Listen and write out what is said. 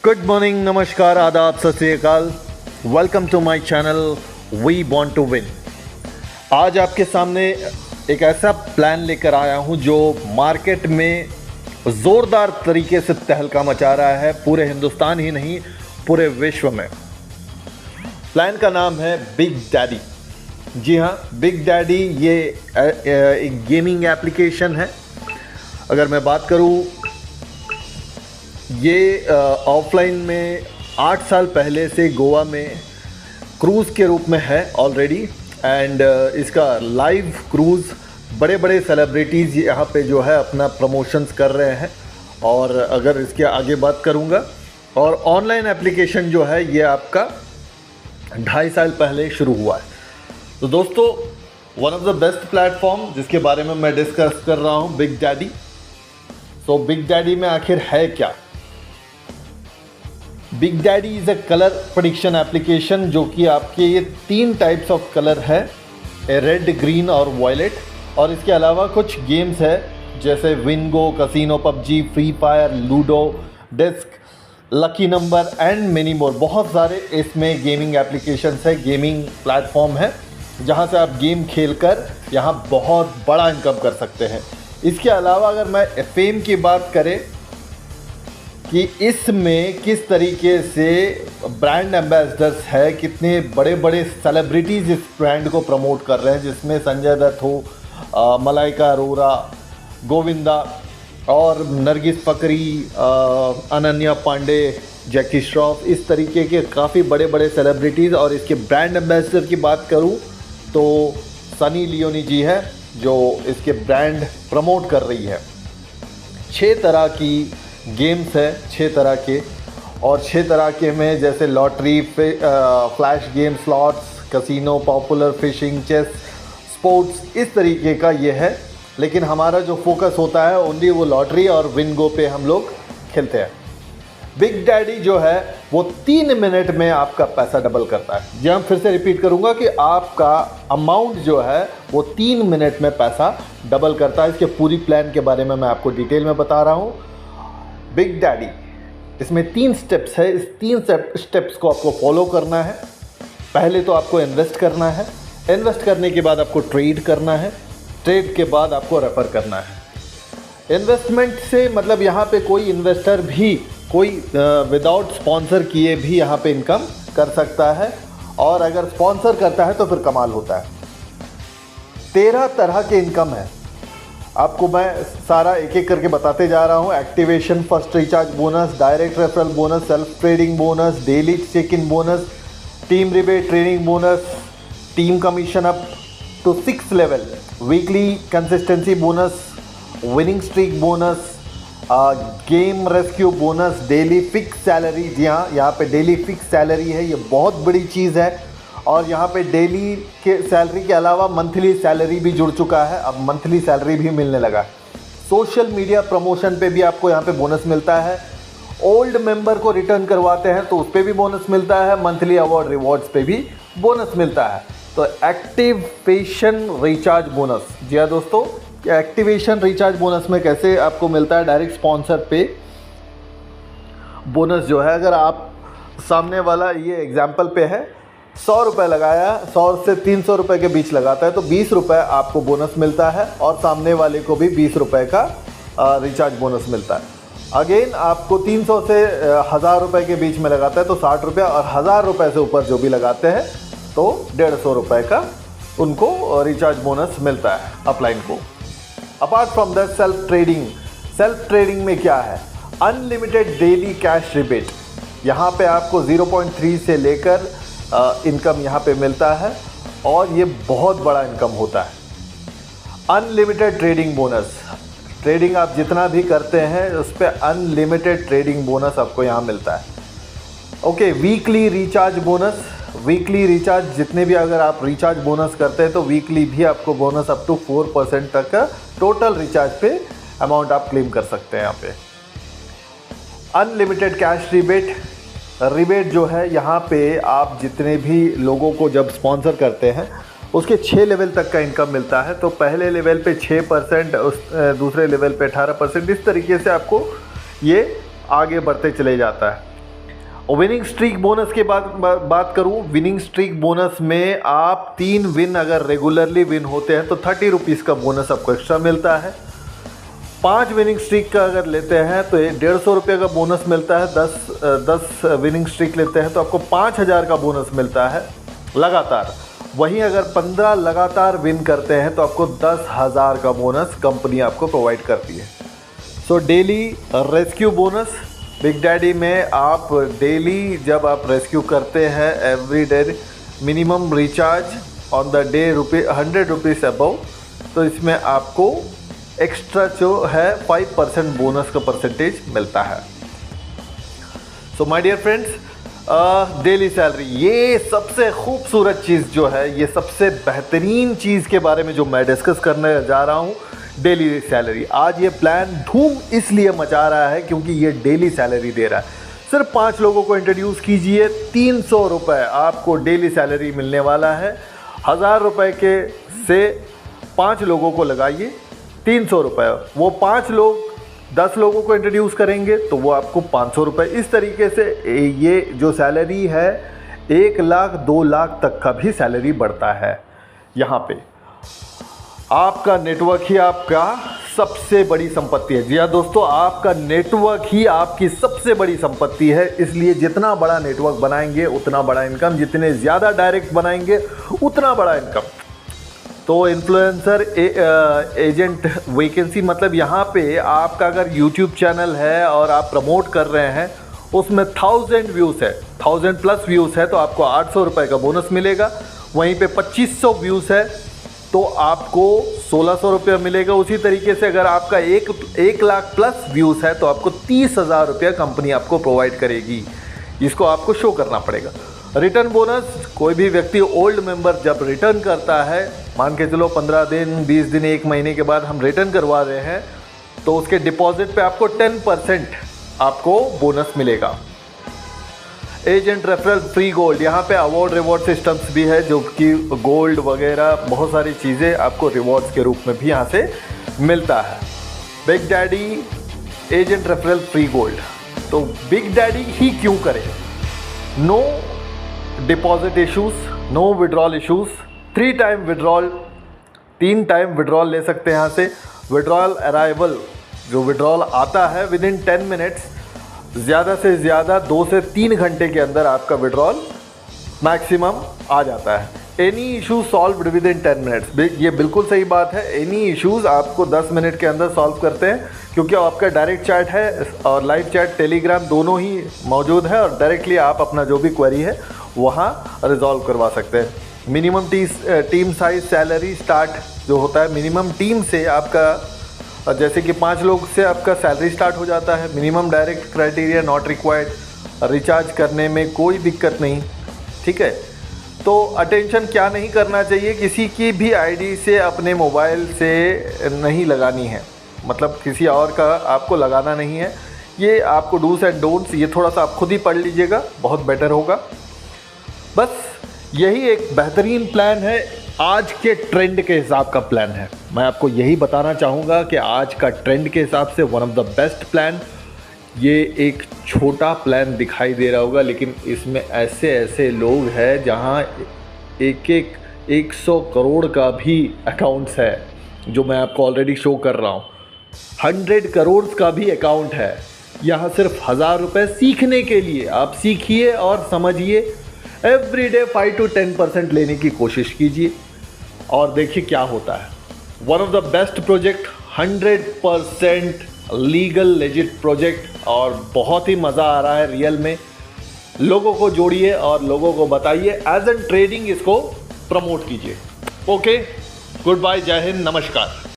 Good morning, नमस्कार, आदाब, Sat Shri Akal. Welcome to my channel we want to win. आज आपके सामने एक ऐसा प्लान लेकर आया हूं जो मार्केट में ज़ोरदार तरीके से तहलका मचा रहा है, पूरे हिंदुस्तान ही नहीं पूरे विश्व में। प्लान का नाम है बिग डैडी। जी हाँ, बिग डैडी ये एक गेमिंग एप्लीकेशन है। अगर मैं बात करूँ, ये ऑफलाइन में 8 साल पहले से गोवा में क्रूज़ के रूप में है ऑलरेडी, एंड इसका लाइव क्रूज़ बड़े बड़े सेलिब्रिटीज़ यहाँ पे जो है अपना प्रमोशंस कर रहे हैं। और अगर इसके आगे बात करूँगा, और ऑनलाइन एप्लीकेशन जो है ये आपका 2.5 साल पहले शुरू हुआ है। तो दोस्तों, one of the best platform जिसके बारे में मैं डिस्कस कर रहा हूँ, big daddy. So big daddy में आखिर है क्या? Big daddy is a colour prediction application जो कि आपके ये 3 टाइप्स ऑफ कलर है, रेड, ग्रीन और वायलेट। और इसके अलावा कुछ गेम्स है जैसे Wingo, casino, PUBG, free fire, ludo, disc, lucky number and many more. बहुत सारे इसमें गेमिंग एप्लीकेशंस है, गेमिंग प्लेटफॉर्म है जहां से आप गेम खेलकर यहां बहुत बड़ा इनकम कर सकते हैं। इसके अलावा अगर मैं फेम की बात करें कि इसमें किस तरीके से ब्रांड एम्बेसडर्स है, कितने बड़े बड़े सेलिब्रिटीज़ इस ब्रांड को प्रमोट कर रहे हैं, जिसमें संजय दत्त हो, मलाइका अरोरा, गोविंदा और नरगिस फ़करी, अनन्या पांडे, जैकी श्रॉफ, इस तरीके के काफ़ी बड़े बड़े सेलिब्रिटीज़। और इसके ब्रांड एम्बेसडर की बात करूं तो सनी लियोनी जी है जो इसके ब्रांड प्रमोट कर रही है। 6 तरह की गेम्स है, 6 तरह के, और 6 तरह के में जैसे lottery, flash game, slots, casino, popular, fishing, chess, sports, इस तरीके का ये है। लेकिन हमारा जो फोकस होता है ओनली वो लॉटरी और विंगो पे हम लोग खेलते हैं। बिग डैडी जो है वो 3 मिनट में आपका पैसा डबल करता है। जी हम फिर से रिपीट करूंगा कि आपका अमाउंट जो है वो 3 मिनट में पैसा डबल करता है। इसके पूरी प्लान के बारे में मैं आपको डिटेल में बता रहा हूँ। बिग डैडी, इसमें 3 स्टेप्स है। इस 3 स्टेप्स को आपको फॉलो करना है। पहले तो आपको इन्वेस्ट करना है, इन्वेस्ट करने के बाद आपको ट्रेड करना है, ट्रेड के बाद आपको रेफर करना है। इन्वेस्टमेंट से मतलब यहाँ पे कोई इन्वेस्टर भी कोई विदाउट स्पॉन्सर किए भी यहाँ पे इनकम कर सकता है, और अगर स्पॉन्सर करता है तो फिर कमाल होता है। 13 तरह के इनकम है। आपको मैं सारा एक एक करके बताते जा रहा हूँ। Activation, first recharge bonus, direct referral bonus, self trading bonus, daily check in bonus, team rebate trading bonus, team commission up to 6 level, weekly consistency bonus, winning streak bonus, game rescue bonus, daily fix salary. जी हाँ, यहाँ पे daily fix salary है, ये बहुत बड़ी चीज़ है। और यहाँ पे डेली के सैलरी के अलावा मंथली सैलरी भी जुड़ चुका है, अब मंथली सैलरी भी मिलने लगा। सोशल मीडिया प्रमोशन पे भी आपको यहाँ पे बोनस मिलता है। ओल्ड मेंबर को रिटर्न करवाते हैं तो उस पर भी बोनस मिलता है। मंथली अवार्ड रिवॉर्ड्स पे भी बोनस मिलता है। तो एक्टिवेशन रिचार्ज बोनस, जी हाँ दोस्तों, एक्टिवेशन रिचार्ज बोनस में कैसे आपको मिलता है? डायरेक्ट स्पॉन्सर पे बोनस जो है, अगर आप सामने वाला, ये एग्जाम्पल पे है, 100 रुपये लगाया, 100 से 300 रुपये के बीच लगाता है तो 20 रुपये आपको बोनस मिलता है, और सामने वाले को भी 20 रुपये का रिचार्ज बोनस मिलता है। अगेन आपको 300 से 1000 रुपये के बीच में लगाता है तो 60 रुपये, और 1000 रुपये से ऊपर जो भी लगाते हैं तो 150 रुपये का उनको रिचार्ज बोनस मिलता है अपलाइन को। Apart from that, self trading. Self trading में क्या है? Unlimited daily cash rebate. यहाँ पे आपको 0.3 से लेकर इनकम यहाँ पे मिलता है, और ये बहुत बड़ा इनकम होता है। अनलिमिटेड ट्रेडिंग बोनस, ट्रेडिंग आप जितना भी करते हैं उस पर अनलिमिटेड ट्रेडिंग बोनस आपको यहाँ मिलता है। Okay, weekly recharge bonus. Weekly recharge जितने भी अगर आप रिचार्ज बोनस करते हैं तो वीकली भी आपको बोनस अप टू 4% तक का टोटल रिचार्ज पे अमाउंट आप क्लेम कर सकते हैं यहाँ पे। Unlimited cash rebate. रिबेट जो है यहाँ पे आप जितने भी लोगों को जब स्पॉन्सर करते हैं उसके 6 लेवल तक का इनकम मिलता है। तो पहले लेवल पे 6%, उस दूसरे लेवल पे 18%, इस तरीके से आपको ये आगे बढ़ते चले जाता है। विनिंग स्ट्रीक बोनस के बाद बात करूं, विनिंग स्ट्रीक बोनस में आप 3 विन अगर रेगुलरली विन होते हैं तो 30 रुपीज़ का बोनस आपको एक्स्ट्रा मिलता है। 5 विनिंग स्ट्रीक का अगर लेते हैं तो 150 रुपये का बोनस मिलता है। 10 विनिंग स्ट्रीक लेते हैं तो आपको 5000 का बोनस मिलता है लगातार। वहीं अगर 15 लगातार विन करते हैं तो आपको 10,000 का बोनस कंपनी आपको प्रोवाइड करती है। So daily rescue bonus big daddy में आप डेली जब आप रेस्क्यू करते हैं every day minimum recharge on the day 100 rupees above, तो इसमें आपको एक्स्ट्रा जो है 5% बोनस का परसेंटेज मिलता है। So my dear friends, daily salary ये सबसे खूबसूरत चीज़ जो है, ये सबसे बेहतरीन चीज़ के बारे में जो मैं डिस्कस करने जा रहा हूँ, डेली सैलरी। आज ये प्लान धूम इसलिए मचा रहा है क्योंकि ये डेली सैलरी दे रहा है। सिर्फ 5 लोगों को इंट्रोड्यूस कीजिए, 300 रुपये आपको डेली सैलरी मिलने वाला है। 1000 रुपये के से 5 लोगों को लगाइए, 300 रुपये। वो 5 लोग 10 लोगों को इंट्रोड्यूस करेंगे तो वो आपको 500 रुपये। इस तरीके से ये जो सैलरी है 1 लाख 2 लाख तक का भी सैलरी बढ़ता है। यहाँ पे आपका नेटवर्क ही आपका सबसे बड़ी संपत्ति है। जी हाँ दोस्तों, आपका नेटवर्क ही आपकी सबसे बड़ी संपत्ति है। इसलिए जितना बड़ा नेटवर्क बनाएंगे उतना बड़ा इनकम, जितने ज़्यादा डायरेक्ट बनाएंगे उतना बड़ा इनकम। तो इन्फ्लुएंसर एजेंट वैकेंसी मतलब यहाँ पे आपका अगर यूट्यूब चैनल है और आप प्रमोट कर रहे हैं, उसमें 1000 व्यूज़ है, 1000 प्लस व्यूज़ है तो आपको 800 रुपये का बोनस मिलेगा। वहीं पे 2500 व्यूज़ है तो आपको 1600 रुपया मिलेगा। उसी तरीके से अगर आपका 1 लाख प्लस व्यूज़ है तो आपको 30,000 रुपया कंपनी आपको प्रोवाइड करेगी। इसको आपको शो करना पड़ेगा। रिटर्न बोनस, कोई भी व्यक्ति ओल्ड मेंबर जब रिटर्न करता है, मान के चलो 15 दिन 20 दिन 1 महीने के बाद हम रिटर्न करवा रहे हैं, तो उसके डिपॉजिट पे आपको 10% आपको बोनस मिलेगा। एजेंट रेफरल फ्री गोल्ड, यहाँ पे अवार्ड रिवॉर्ड सिस्टम्स भी है जो कि गोल्ड वगैरह बहुत सारी चीज़ें आपको रिवॉर्ड्स के रूप में भी यहाँ से मिलता है। Big daddy agent referral free gold, तो बिग डैडी ही क्यों करें? No deposit issues, no withdrawal issues, 3 time withdrawal, 3 time withdrawal ले सकते हैं यहाँ से। विड्रॉल अराइवल, जो विड्रॉल आता है विद इन 10 मिनट्स, ज़्यादा से ज़्यादा 2 से 3 घंटे के अंदर आपका विड्रॉल मैक्सिमम आ जाता है। Any issue solved with in 10 minutes, ये बिल्कुल सही बात है। एनी इश्यूज़ आपको 10 मिनट के अंदर सॉल्व करते हैं, क्योंकि आपका डायरेक्ट चैट है और लाइव चैट टेलीग्राम दोनों ही मौजूद है और डायरेक्टली आप अपना जो भी क्वेरी है वहाँ रिजॉल्व करवा सकते हैं। Minimum team size salary start जो होता है, मिनिमम टीम से आपका जैसे कि 5 लोग से आपका सैलरी स्टार्ट हो जाता है। Minimum direct criteria not required, recharge करने में कोई दिक्कत नहीं, ठीक है। तो अटेंशन क्या नहीं करना चाहिए, किसी की भी आईडी से अपने मोबाइल से नहीं लगानी है, मतलब किसी और का आपको लगाना नहीं है। ये आपको डूज एंड डोंट्स, ये थोड़ा सा आप खुद ही पढ़ लीजिएगा, बहुत बेटर होगा। बस यही एक बेहतरीन प्लान है, आज के ट्रेंड के हिसाब का प्लान है। मैं आपको यही बताना चाहूँगा कि आज का ट्रेंड के हिसाब से one of the best plan. ये एक छोटा प्लान दिखाई दे रहा होगा, लेकिन इसमें ऐसे ऐसे लोग हैं जहाँ 100 करोड़ का भी अकाउंट्स है, जो मैं आपको ऑलरेडी शो कर रहा हूँ। 100 करोड़ का भी अकाउंट है। यहाँ सिर्फ 1000 रुपये सीखने के लिए आप सीखिए और समझिए। एवरी डे 5 to 10% लेने की कोशिश कीजिए और देखिए क्या होता है। One of the best project, 100% legal legit project, और बहुत ही मज़ा आ रहा है रियल में। लोगों को जोड़िए और लोगों को बताइए, एज एन ट्रेडिंग इसको प्रमोट कीजिए। ओके, गुड बाय, जय हिंद, नमस्कार।